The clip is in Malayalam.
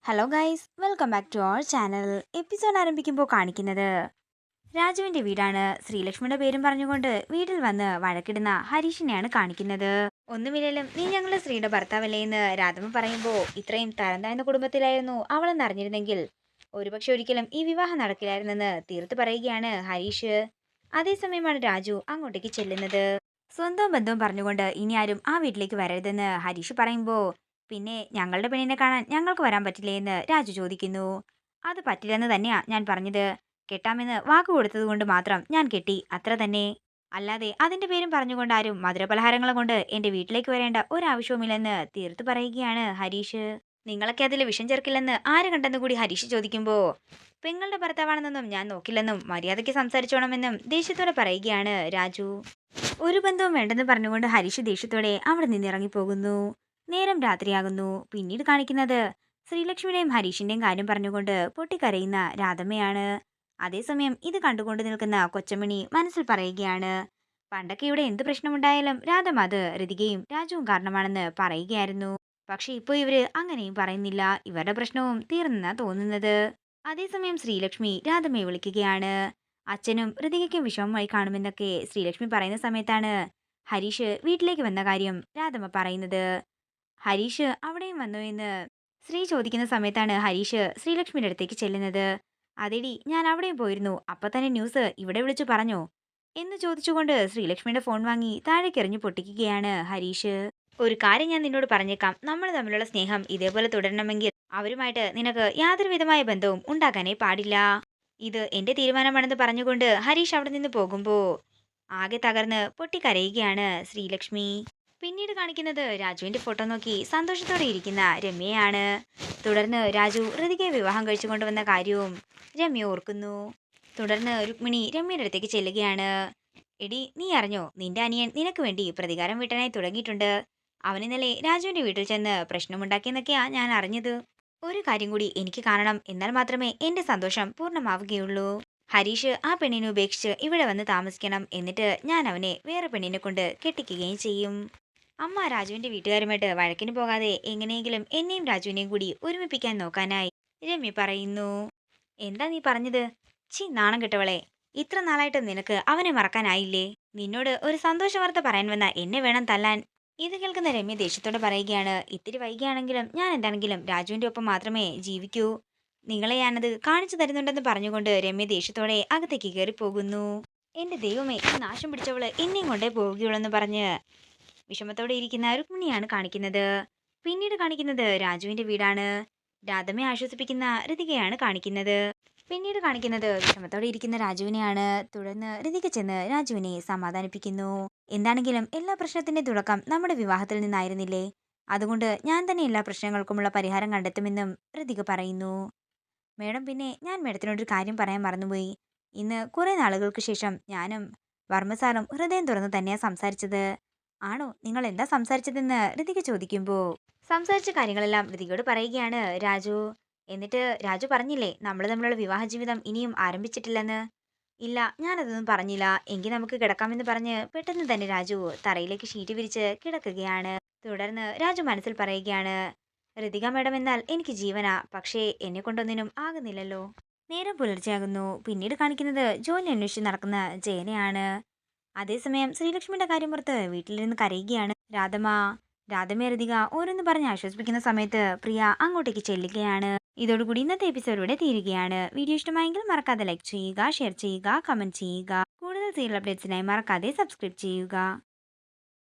Hello guys, welcome back to our channel. Episode ആരംഭിക്കുമ്പോൾ കാണിക്കുന്നത് രാജുവിന്റെ വീടാണ്. ശ്രീലക്ഷ്മിയുടെ പേരും പറഞ്ഞുകൊണ്ട് വീട്ടിൽ വന്ന് വഴക്കിടുന്ന ഹരീഷിനെയാണ് കാണിക്കുന്നത്. ഒന്നുമില്ലേലും നീ ഞങ്ങളുടെ ശ്രീയുടെ ഭർത്താവല്ലേ എന്ന് രാധമ്മ പറയുമ്പോൾ ഇത്രയും തരം താഴ്ന്ന കുടുംബത്തിലായിരുന്നു അവളെന്ന് അറിഞ്ഞിരുന്നെങ്കിൽ ഒരുപക്ഷെ ഒരിക്കലും ഈ വിവാഹം നടക്കില്ലായിരുന്നെന്ന് തീർത്ത് പറയുകയാണ് ഹരീഷ്. അതേസമയമാണ് രാജു അങ്ങോട്ടേക്ക് ചെല്ലുന്നത്. സ്വന്തം ബന്ധവും പറഞ്ഞുകൊണ്ട് ഇനി ആരും ആ വീട്ടിലേക്ക് വരരുതെന്ന് ഹരീഷ് പറയുമ്പോൾ പിന്നെ ഞങ്ങളുടെ പെണ്ണിനെ കാണാൻ ഞങ്ങൾക്ക് വരാൻ പറ്റില്ലേ എന്ന് രാജു ചോദിക്കുന്നു. അത് പറ്റില്ലെന്ന് തന്നെയാ ഞാൻ പറഞ്ഞത്. കെട്ടാമെന്ന് വാക്ക് കൊടുത്തത് കൊണ്ട് മാത്രം ഞാൻ കെട്ടി, അത്ര തന്നെ. അല്ലാതെ അതിന്റെ പേരും പറഞ്ഞുകൊണ്ട് ആരും മധുരപലഹാരങ്ങളും കൊണ്ട് എന്റെ വീട്ടിലേക്ക് വരേണ്ട ഒരാവശ്യവുമില്ലെന്ന് തീർത്തു പറയുകയാണ് ഹരീഷ്. നിങ്ങളൊക്കെ അതിൽ വിഷം ചേർക്കില്ലെന്ന് ആര് കണ്ടെന്ന് കൂടി ഹരീഷ് ചോദിക്കുമ്പോ പെങ്ങളുടെ ഭർത്താവാണെന്നൊന്നും ഞാൻ നോക്കില്ലെന്നും മര്യാദയ്ക്ക് സംസാരിച്ചോണമെന്നും ദേഷ്യത്തോടെ പറയുകയാണ് രാജു. ഒരു ബന്ധവും വേണ്ടെന്ന് പറഞ്ഞുകൊണ്ട് ഹരീഷ് ദേഷ്യത്തോടെ അവിടെ നിന്നിറങ്ങിപ്പോകുന്നു. നേരം രാത്രിയാകുന്നു. പിന്നീട് കാണിക്കുന്നത് ശ്രീലക്ഷ്മിയുടെയും ഹരീഷിന്റെയും കാര്യം പറഞ്ഞുകൊണ്ട് പൊട്ടിക്കരയുന്ന രാധമ്മയാണ്. അതേസമയം ഇത് കണ്ടുകൊണ്ട് നിൽക്കുന്ന കൊച്ചമണി മനസ്സിൽ പറയുകയാണ്, പണ്ടൊക്കെ ഇവിടെ എന്ത് പ്രശ്നമുണ്ടായാലും രാധമ്മ അത് ഋതികയും രാജുവും കാരണമാണെന്ന് പറയുകയായിരുന്നു. പക്ഷെ ഇപ്പൊ ഇവര് അങ്ങനെയും പറയുന്നില്ല. ഇവരുടെ പ്രശ്നവും തീർന്നെന്നാ തോന്നുന്നത്. അതേസമയം ശ്രീലക്ഷ്മി രാധമ്മയെ വിളിക്കുകയാണ്. അച്ഛനും ഋതികയ്ക്കും വിഷമമായി കാണുമെന്നൊക്കെ ശ്രീലക്ഷ്മി പറയുന്ന സമയത്താണ് ഹരീഷ് വീട്ടിലേക്ക് വന്ന കാര്യം രാധമ്മ പറയുന്നത്. ഹരീഷ് അവിടെയും വന്നു എന്ന് ശ്രീ ചോദിക്കുന്ന സമയത്താണ് ഹരീഷ് ശ്രീലക്ഷ്മിയുടെ അടുത്തേക്ക് ചെല്ലുന്നത്. അതെടി, ഞാൻ അവിടെയും പോയിരുന്നു. അപ്പൊ തന്നെ ന്യൂസ് ഇവിടെ വിളിച്ചു പറഞ്ഞോ എന്ന് ചോദിച്ചുകൊണ്ട് ശ്രീലക്ഷ്മിയുടെ ഫോൺ വാങ്ങി താഴേക്കെറിഞ്ഞു പൊട്ടിക്കുകയാണ് ഹരീഷ്. ഒരു കാര്യം ഞാൻ നിന്നോട് പറഞ്ഞേക്കാം, നമ്മൾ തമ്മിലുള്ള സ്നേഹം ഇതേപോലെ തുടരണമെങ്കിൽ അവരുമായിട്ട് നിനക്ക് യാതൊരു വിധമായ ബന്ധവും ഉണ്ടാക്കാനേ പാടില്ല. ഇത് എന്റെ തീരുമാനമാണെന്ന് പറഞ്ഞുകൊണ്ട് ഹരീഷ് അവിടെ നിന്ന് പോകുമ്പോ ആകെ തകർന്ന് പൊട്ടിക്കരയുകയാണ് ശ്രീലക്ഷ്മി. പിന്നീട് കാണിക്കുന്നത് രാജുവിന്റെ ഫോട്ടോ നോക്കി സന്തോഷത്തോടെ ഇരിക്കുന്ന രമ്യയാണ്. തുടർന്ന് രാജു ഋതികയെ വിവാഹം കഴിച്ചു കൊണ്ടുവന്ന കാര്യവും രമ്യ ഓർക്കുന്നു. തുടർന്ന് രുക്മിണി രമ്യയുടെ അടുത്തേക്ക് ചെല്ലുകയാണ്. എടി, നീ അറിഞ്ഞോ, നിന്റെ അനിയൻ നിനക്ക് വേണ്ടി പ്രതികാരം വീട്ടാനായി തുടങ്ങിയിട്ടുണ്ട്. അവൻ ഇന്നലെ രാജുവിന്റെ വീട്ടിൽ ചെന്ന് പ്രശ്നമുണ്ടാക്കിയെന്നൊക്കെയാ ഞാൻ അറിഞ്ഞത്. ഒരു കാര്യം കൂടി എനിക്ക് കാണണം, എന്നാൽ മാത്രമേ എന്റെ സന്തോഷം പൂർണ്ണമാവുകയുള്ളൂ. ഹരീഷ് ആ പെണ്ണിനെ ഉപേക്ഷിച്ച് ഇവിടെ വന്ന് താമസിക്കണം. എന്നിട്ട് ഞാൻ അവനെ വേറെ പെണ്ണിനെ കൊണ്ട് കെട്ടിക്കുകയും ചെയ്യും. അമ്മ രാജുവിന്റെ വീട്ടുകാരുമായിട്ട് വഴക്കിന് പോകാതെ എങ്ങനെയെങ്കിലും എന്നെയും രാജുവിനെയും കൂടി ഒരുമിപ്പിക്കാൻ നോക്കാനായി രമ്യ പറയുന്നു. എന്താ നീ പറഞ്ഞത്? ചി, നാണം കെട്ടവളെ. ഇത്ര നാളായിട്ട് നിനക്ക് അവനെ മറക്കാനായില്ലേ? നിന്നോട് ഒരു സന്തോഷ വാർത്ത പറയാൻ വന്ന എന്നെ വേണം തല്ലാൻ. ഇത് കേൾക്കുന്ന രമ്യ ദേഷ്യത്തോടെ പറയുകയാണ്. ഇത്തിരി വൈകിയാണെങ്കിലും ഞാൻ എന്താണെങ്കിലും രാജുവിന്റെ ഒപ്പം മാത്രമേ ജീവിക്കൂ. നിങ്ങളെ ഞാനത് കാണിച്ചു തരുന്നുണ്ടെന്ന് പറഞ്ഞുകൊണ്ട് രമ്യ ദേഷ്യത്തോടെ അകത്തേക്ക് കയറി പോകുന്നു. എന്റെ ദൈവമേ, ഈ നാശം പിടിച്ചവള് എന്നെയും കൊണ്ടേ പോവുകയുള്ളെന്ന് പറഞ്ഞ് വിഷമത്തോടെ ഇരിക്കുന്ന രുക്മിണിയാണ് കാണിക്കുന്നത്. പിന്നീട് കാണിക്കുന്നത് രാജുവിന്റെ വീടാണ്. രാധമ്മയെ ആശ്വസിപ്പിക്കുന്ന ഋതികയാണ് കാണിക്കുന്നത്. പിന്നീട് കാണിക്കുന്നത് വിഷമത്തോടെ ഇരിക്കുന്ന രാജുവിനെയാണ്. തുടർന്ന് ഋതിക ചെന്ന് രാജുവിനെ സമാധാനിപ്പിക്കുന്നു. എന്താണെങ്കിലും എല്ലാ പ്രശ്നത്തിന്റെ തുടക്കം നമ്മുടെ വിവാഹത്തിൽ നിന്നായിരുന്നില്ലേ? അതുകൊണ്ട് ഞാൻ തന്നെ എല്ലാ പ്രശ്നങ്ങൾക്കുമുള്ള പരിഹാരം കണ്ടെത്തുമെന്നും ഋതിക പറയുന്നു. മേഡം, പിന്നെ ഞാൻ മേഡത്തിനോടൊരു കാര്യം പറയാൻ മറന്നുപോയി. ഇന്ന് കുറെ നാളുകൾക്ക് ശേഷം ഞാനും വർമ്മ സാറും ഹൃദയം തുറന്ന് തന്നെയാ സംസാരിച്ചത്. ആണോ? നിങ്ങൾ എന്താ സംസാരിച്ചതെന്ന് ഋതിക ചോദിക്കുമ്പോൾ സംസാരിച്ച കാര്യങ്ങളെല്ലാം ഋതികയോട് പറയുകയാണ് രാജു. എന്നിട്ട് രാജു പറഞ്ഞില്ലേ നമ്മൾ തമ്മിലുള്ള വിവാഹ ജീവിതം ഇനിയും ആരംഭിച്ചിട്ടില്ലെന്ന്? ഇല്ല, ഞാനതൊന്നും പറഞ്ഞില്ല. എങ്കിൽ നമുക്ക് കിടക്കാമെന്ന് പറഞ്ഞ് പെട്ടെന്ന് തന്നെ രാജു തറയിലേക്ക് ഷീറ്റ് വിരിച്ച് കിടക്കുകയാണ്. തുടർന്ന് രാജു മനസ്സിൽ പറയുകയാണ്, ഋതിക മേഡം എന്നാൽ എനിക്ക് ജീവനാ. പക്ഷേ എന്നെ കൊണ്ടൊന്നിനും ആകുന്നില്ലല്ലോ. നേരം പുലർച്ചെയാകുന്നു. പിന്നീട് കാണിക്കുന്നത് ജോലി അന്വേഷിച്ച് നടക്കുന്ന ജയനെയാണ്. അതേസമയം ശ്രീലക്ഷ്മിയുടെ കാര്യമോർത്ത് വീട്ടിലിരുന്ന് കരയുകയാണ് രാധമ്മ. രാധമ്മയെ ഋതിക ഓരോന്ന് പറഞ്ഞ് ആശ്വസിപ്പിക്കുന്ന സമയത്ത് പ്രിയ അങ്ങോട്ടേക്ക് ചെല്ലുകയാണ്. ഇതോടുകൂടി ഇന്നത്തെ എപ്പിസോഡ് ഇവിടെ തീരുകയാണ്. വീഡിയോ ഇഷ്ടമായെങ്കിൽ മറക്കാതെ ലൈക്ക് ചെയ്യുക, ഷെയർ ചെയ്യുക, കമന്റ് ചെയ്യുക. കൂടുതൽ സീരിയൽ അപ്ഡേറ്റ്സിനായി മറക്കാതെ സബ്സ്ക്രൈബ് ചെയ്യുക.